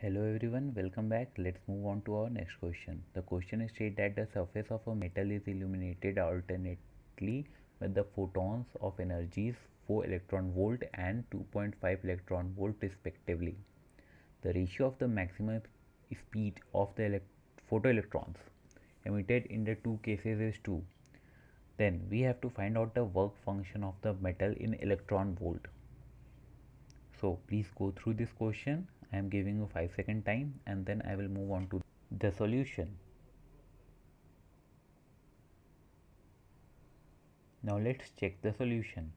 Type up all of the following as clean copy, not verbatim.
Hello everyone, welcome back. Let's move on to our next question. The question states that the surface of a metal is illuminated alternately with the photons of energies 4 electron volt and 2.5 electron volt respectively. The ratio of the maximum speed of the photoelectrons emitted in the two cases is 2. Then we have to find out the work function of the metal in electron volt. So please go through this question. I am giving you 5-second time and then I will move on to the solution. Now let's check the solution.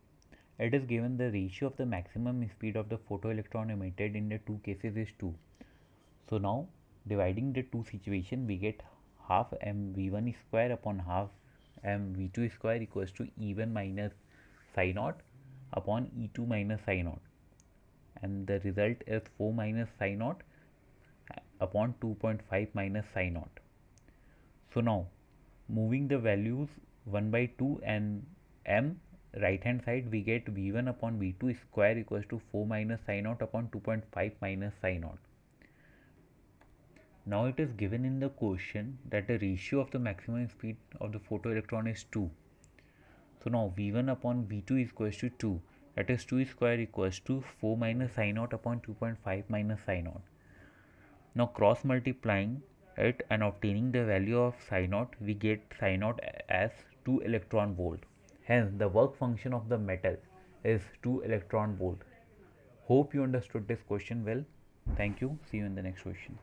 It is given the ratio of the maximum speed of the photoelectron emitted in the two cases is 2. So now dividing the two situation, we get half mv1 square upon half mv2 square equals to e1 minus psi naught upon e2 minus psi naught, and the result is 4 minus psi naught upon 2.5 minus psi naught. So now moving the values 1 by 2 and m right hand side, we get v1 upon v2 square equals to 4 minus psi naught upon 2.5 minus psi naught. Now it is given in the question that the ratio of the maximum speed of the photoelectron is 2. So now v1 upon v2 is equals to 2, that is 2 square equals to 4 minus psi naught upon 2.5 minus psi naught. Now cross multiplying it and obtaining the value of psi naught, we get psi naught as 2 electron volt. Hence the work function of the metal is 2 electron volt. Hope you understood this question well. Thank you. See you in the next question.